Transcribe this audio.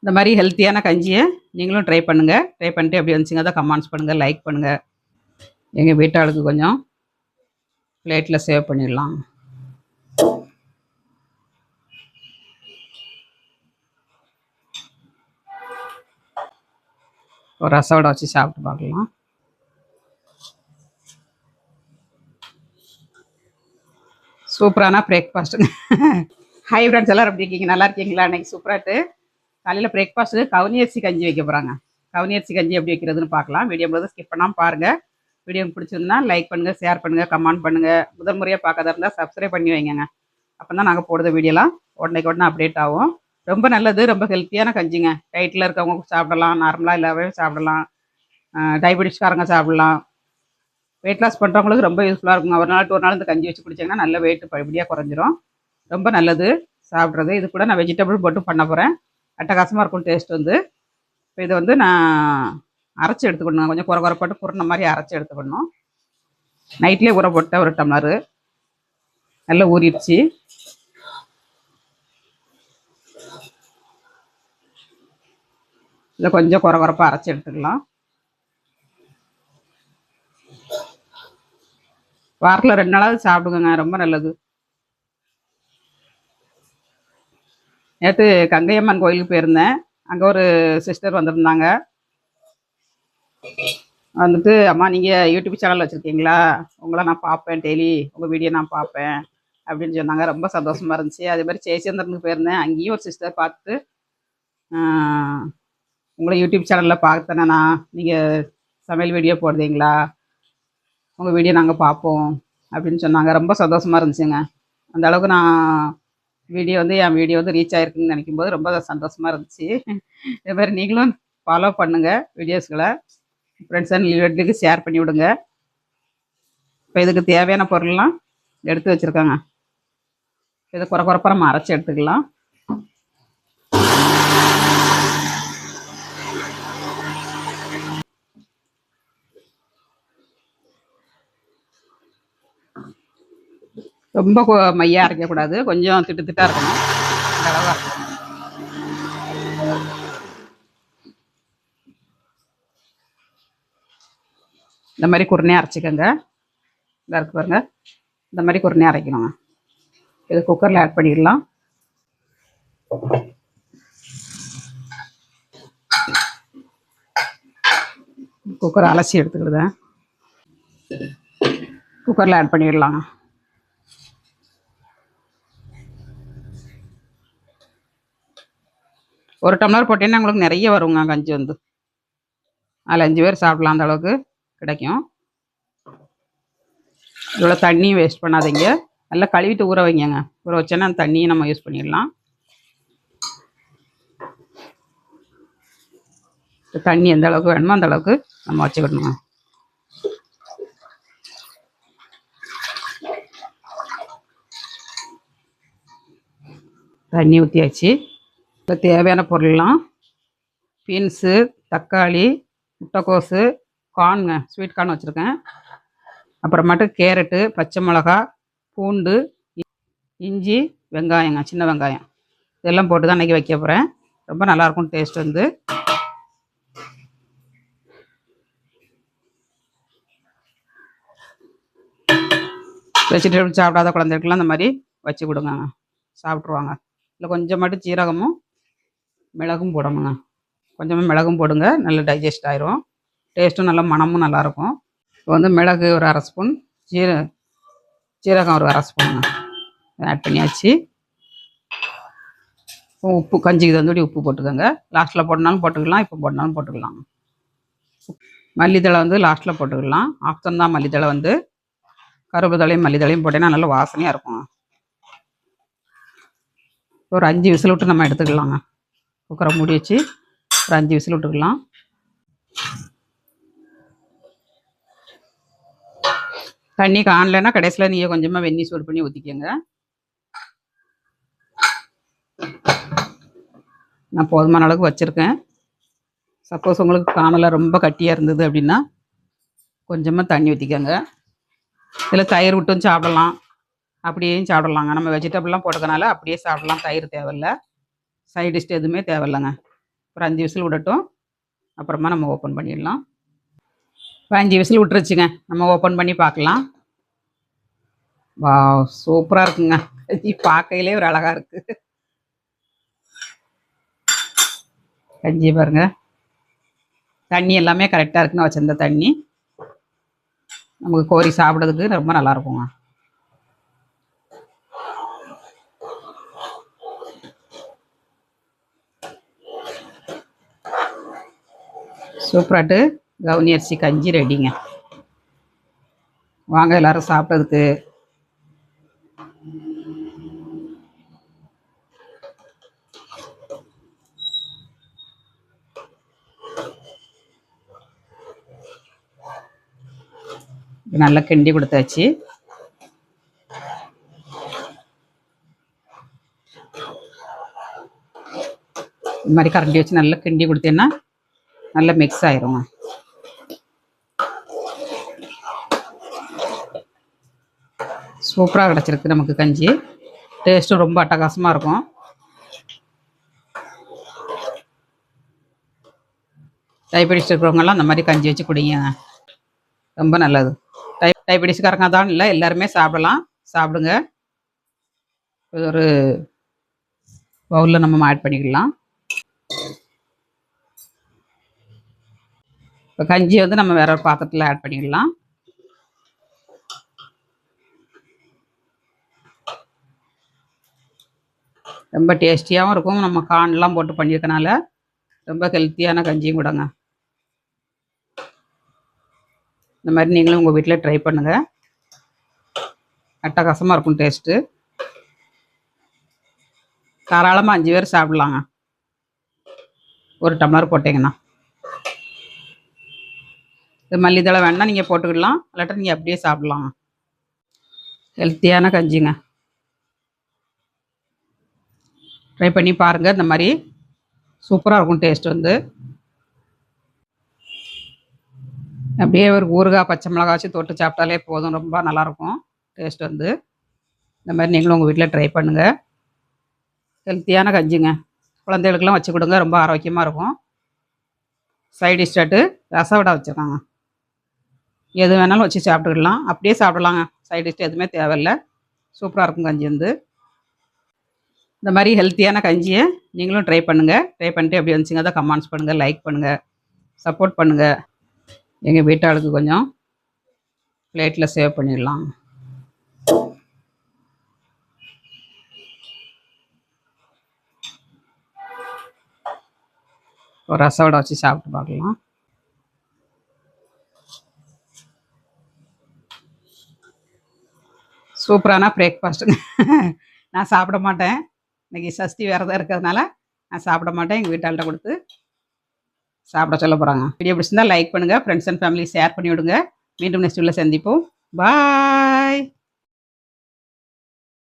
இந்த மாதிரி ஹெல்த்தியான கஞ்சியை நீங்களும் ட்ரை பண்ணுங்கள். ட்ரை பண்ணிட்டு எப்படி வந்துச்சுங்க அதை கமெண்ட்ஸ் பண்ணுங்கள், லைக் பண்ணுங்கள். எங்கள் வீட்டாளுக்கு கொஞ்சம் பிளேட்டில் சேவ் பண்ணிடலாம். ஒரு ரசோட வச்சு சாப்பிட்டு பார்க்கலாம். சூப்பரான பிரேக்ஃபாஸ்ட்டுங்க. ஹை ஃப்ரெண்ட்ஸ், எல்லோரும் எப்படி இருக்கீங்க? நல்லா இருக்கீங்களா? அன்றைக்கி சூப்பராகிட்டு காலையில் பிரேக்ஃபாஸ்ட்டு கவுனி அரிசி கஞ்சி வைக்க போகிறாங்க. கவுனி அரிசி கஞ்சி எப்படி வைக்கிறதுன்னு பார்க்கலாம். வீடியோ முழுவதும் ஸ்கிப் பண்ணாமல் பாருங்கள். வீடியோ பிடிச்சிருந்தா லைக் பண்ணுங்கள், ஷேர் பண்ணுங்கள், கமெண்ட் பண்ணுங்கள். முதல் முறையாக பார்க்காத இருந்தால் சப்ஸ்கிரைப் பண்ணி வைங்க. அப்போ தான் நாங்கள் போடுற வீடியோலாம் உடனே அப்டேட் ஆகும். ரொம்ப நல்லது, ரொம்ப ஹெல்த்தியான கஞ்சிங்க. டயட்டில் இருக்கவங்க சாப்பிடலாம், நார்மலாக எல்லாமே சாப்பிடலாம், டயபெட்டிஸ்காரங்க சாப்பிடலாம். வெயிட் லாஸ் பண்ணுறவங்களுக்கு ரொம்ப யூஸ்ஃபுல்லாக இருக்குங்க. ஒரு நாள் ஒரு நாள் இந்த கஞ்சி வச்சு குடிச்சிங்கன்னா நல்ல வெயிட் படிப்படியாக குறைஞ்சிரும். ரொம்ப நல்லது சாப்பிட்றது. இது கூட நான் வெஜிடபிள் போட்டு பண்ண போகிறேன். அட்டகாசமாக இருக்கும் டேஸ்ட் வந்து. இப்போ இதை வந்து நான் அரைச்சி எடுத்துக்கணும். கொஞ்சம் குறைப்பாட்டு குறுன மாதிரி அரைச்சி எடுத்துக்கணும். நைட்லேயே ஊற போட்ட ஒரு டம்ளரு நல்லா ஊறிடுச்சு. இதை கொஞ்சம் குறைப்பாக அரைச்சி எடுத்துக்கலாம். வாரத்தில் 2 நாளாவது சாப்பிடுங்க, ரொம்ப நல்லது. நேற்று கங்கையம்மன் கோயிலுக்கு போயிருந்தேன். அங்கே ஒரு சிஸ்டர் வந்திருந்தாங்க. வந்துட்டு, அம்மா நீங்கள் யூடியூப் சேனல் வச்சுருக்கீங்களா? உங்களை நான் பார்ப்பேன், டெய்லி உங்கள் வீடியோ நான் பார்ப்பேன் அப்படின்னு சொன்னாங்க. ரொம்ப சந்தோஷமாக இருந்துச்சு. அதே மாதிரி ஜெயச்சந்திரனுக்கு போயிருந்தேன். அங்கேயும் ஒரு சிஸ்டர் பார்த்து, உங்களை யூடியூப் சேனலில் பார்த்தேனே நான், நீங்கள் சமையல் வீடியோ போடுறீங்களா, உங்கள் வீடியோ நாங்கள் பார்ப்போம் அப்படின்னு சொன்னாங்க. ரொம்ப சந்தோஷமாக இருந்துச்சுங்க. அந்த அளவுக்கு நான் என் வீடியோ வந்து ரீச் ஆகிருக்குன்னு நினைக்கும் போது ரொம்ப சந்தோஷமாக இருந்துச்சு. இதே மாதிரி நீங்களும் ஃபாலோ பண்ணுங்கள் வீடியோஸ்களை. ஃப்ரெண்ட்ஸ் அண்ட் ரிலேட்டிவ்க்கு ஷேர் பண்ணி விடுங்க. இப்போ இதுக்கு தேவையான பொருள்லாம் எடுத்து வச்சுருக்காங்க. இதை குறைப்பாக நம்ம அரைச்சி எடுத்துக்கலாம். ரொம்ப மையாக அரைக்கக்கூடாது, கொஞ்சம் திட்டாக இருக்கணும். இந்த அளவாக இருக்கணும். இந்த மாதிரி குருணையாக அரைச்சிக்கோங்க. இதாக இருக்கு பாருங்க, இந்த மாதிரி குருணையாக அரைக்கணுங்க. இது குக்கரில் ஆட் பண்ணிடலாம். குக்கரை அலசி எடுத்துக்கிடுதேன். குக்கரில் ஆட் பண்ணிடலாங்க. ஒரு டம்ளர் போட்டீங்கன்னா உங்களுக்கு நிறைய வருங்க கஞ்சி வந்து. அதில் 5 பேர் சாப்பிடலாம், அந்த அளவுக்கு கிடைக்கும். இவ்வளோ தண்ணி வேஸ்ட் பண்ணாதீங்க. நல்லா கழுவிட்டு ஊற வைங்க. ஊற வச்சோன்னா அந்த தண்ணியை நம்ம யூஸ் பண்ணிடலாம். தண்ணி எந்த அளவுக்கு வேணுமோ அந்த அளவுக்கு நம்ம வச்சுக்கிடணுங்க. தண்ணி ஊற்றியாச்சு. இப்போ தேவையான பொருள்லாம் பீன்ஸு, தக்காளி, முட்டைக்கோஸு, கார்னுங்க, ஸ்வீட் கார்ன் வச்சுருக்கேன். அப்புறமேட்டு கேரட்டு, பச்சை மிளகா, பூண்டு, இஞ்சி, வெங்காயங்க, சின்ன வெங்காயம், இதெல்லாம் போட்டு தான் இன்றைக்கி வைக்க போகிறேன். ரொம்ப நல்லாயிருக்கும் டேஸ்ட் வந்து. வெஜிடபிள் சாப்பிடாத குழந்தைகளுக்கெல்லாம் இந்த மாதிரி வச்சு கொடுங்க, சாப்பிட்ருவாங்க. இல்லை கொஞ்சமாட்டு சீரகமும் மிளகும் போடணுங்க. கொஞ்சமாக மிளகும் போடுங்க, நல்லா டைஜஸ்ட் ஆயிரும். டேஸ்ட்டும் நல்லா மணமும் நல்லாயிருக்கும். இப்போ வந்து மிளகு ஒரு 1/2 ஸ்பூன், சீரகம் ஒரு 1/2 ஸ்பூனுங்க ஆட் பண்ணியாச்சு. உப்பு, கஞ்சிக்கு தந்தோடி உப்பு போட்டுக்கோங்க. லாஸ்ட்டில் போடனாலும் போட்டுக்கலாம், இப்போ போடனாலும் போட்டுக்கலாம். மல்லித்தழை வந்து லாஸ்ட்டில் போட்டுக்கலாம். ஆப்ஷன் தான் மல்லித்தழை வந்து. கருவேப்பிலை தழையும் மல்லித்தழையும் போட்டேன்னா நல்லா வாசனையாக இருக்கும். ஒரு 5 விசில் விட்டு நம்ம எடுத்துக்கலாங்க. குக்கரை மூடி வச்சு ஒரு 5 விசில் விட்டுக்கலாம். தண்ணி காணலைன்னா கடைசியில் நீங்கள் கொஞ்சமாக வெந்நீர் சூடு பண்ணி ஊற்றிக்கோங்க. நான் போதுமான அளவுக்கு வச்சுருக்கேன். சப்போஸ் உங்களுக்கு காணலை ரொம்ப கட்டியாக இருந்தது அப்படின்னா கொஞ்சமாக தண்ணி ஊற்றிக்கோங்க. இதில் தயிர் விட்டும் சாப்பிடலாம், அப்படியும் சாப்பிடலாங்க. நம்ம வெஜிடபிள்லாம் போட்டுக்கனால அப்படியே சாப்பிடலாம், தயிர் தேவையில்லை, சைட் டிஷ் எதுவுமே தேவையில்லைங்க. ஒரு 5 விசில் விடட்டும். அப்புறமா நம்ம ஓப்பன் பண்ணிடலாம். இப்போ 5 விசில் விட்டுருச்சுங்க. நம்ம ஓப்பன் பண்ணி பார்க்கலாம். வாவ்! சூப்பரா இருக்குங்க. கஞ்சி பார்க்கையிலே ஒரு அழகா இருக்கு. கஞ்சி பாருங்க. தண்ணி எல்லாமே கரெக்டாக இருக்குன்னு வச்சிருந்த தண்ணி. நமக்கு கோரி சாப்பிட்றதுக்கு ரொம்ப நல்லா இருக்குங்க. சூப்பராட்டு கவுனி அரிசி கஞ்சி ரெடிங்க. வாங்க எல்லாரும் சாப்பிட்றதுக்கு. நல்லா கிண்டி கொடுத்தாச்சு. இந்த மாதிரி கரண்டி வச்சு நல்லா கிண்டி கொடுத்தேன்னா நல்லா மிக்ஸ் ஆயிருங்க. சூப்பராக கிடச்சிருக்கு நமக்கு கஞ்சி. டேஸ்ட்டும் ரொம்ப அட்டகாசமாக இருக்கும். டயபெட்டிஸ் இருக்கிறவங்கெல்லாம் அந்த மாதிரி கஞ்சி வச்சு குடிங்க, ரொம்ப நல்லது. டயபெட்டிஸ்காரங்க தான் இல்லை, எல்லாருமே சாப்பிடலாம். சாப்பிடுங்க. ஒரு பவுலில் நம்ம ஆட் பண்ணிக்கலாம். இப்போ கஞ்சி வந்து நம்ம வேற ஒரு பாத்திரத்தில் ஆட் பண்ணிக்கலாம். ரொம்ப டேஸ்டியாகவும் இருக்கும். நம்ம கார்ன்லாம் போட்டு பண்ணியிருக்கனால ரொம்ப ஹெல்த்தியான கஞ்சியும் கூடங்க. இந்த மாதிரி நீங்களும் உங்கள் வீட்டில் ட்ரை பண்ணுங்கள். அட்டகாசமாக இருக்கும் டேஸ்ட்டு. தாராளமாக 5 பேர் சாப்பிட்லாங்க, ஒரு டம்ளர் போட்டிங்கன்னா. இது மல்லித்தழை வேணால் நீங்கள் போட்டுக்கிடலாம், இல்லாட்டா நீங்கள் அப்படியே சாப்பிட்லாங்க. ஹெல்த்தியான கஞ்சிங்க. ட்ரை பண்ணி பாருங்கள். இந்த மாதிரி சூப்பராக இருக்கும் டேஸ்ட் வந்து. அப்படியே ஒரு ஊறுகாய் பச்சை மிளகாய் வச்சு தொட்டு சாப்பிட்டாலே போதும், ரொம்ப நல்லாயிருக்கும் டேஸ்ட் வந்து. இந்த மாதிரி நீங்களும் உங்கள் வீட்டில் ட்ரை பண்ணுங்கள். ஹெல்த்தியான கஞ்சிங்க. குழந்தைகளுக்கெல்லாம் வச்சு கொடுங்க, ரொம்ப ஆரோக்கியமாக இருக்கும். சைட் டிஷ்ஷாட்டு ரசவடை வச்சுருக்காங்க. எது வேணாலும் வச்சு சாப்பிட்டுக்கலாம், அப்படியே சாப்பிடலாங்க. சைட் டிஷ் எதுவுமே தேவையில்லை. சூப்பராக இருக்கும் கஞ்சி வந்து. இந்த மாதிரி ஹெல்த்தியான கஞ்சியை நீங்களும் ட்ரை பண்ணுங்கள். ட்ரை பண்ணிட்டு எப்படி வந்துச்சுங்க அதை கமெண்ட்ஸ் பண்ணுங்கள், லைக் பண்ணுங்கள், சப்போர்ட் பண்ணுங்கள். எங்கள் வீட்டாளுக்கு கொஞ்சம் பிளேட்டில் சேவ் பண்ணிடலாம். ஒரு ரசவடை வச்சு சாப்பிட்டு பார்க்கலாம். சூப்பரான பிரேக்ஃபாஸ்ட்டுங்க. நான் சாப்பிட மாட்டேன், இன்றைக்கி சஷ்டி விரதம் இருக்கிறதுனால நான் சாப்பிட மாட்டேன். எங்கள் வீட்டாள்கிட்ட கொடுத்து சாப்பிட சொல்ல போகிறாங்க. வீடியோ பிடிச்சிருந்தால் லைக் பண்ணுங்கள், ஃப்ரெண்ட்ஸ் அண்ட் ஃபேமிலி ஷேர் பண்ணி விடுங்க. மீண்டும் நெக்ஸ்ட் வீடியோவில் சந்திப்போம். பாய்.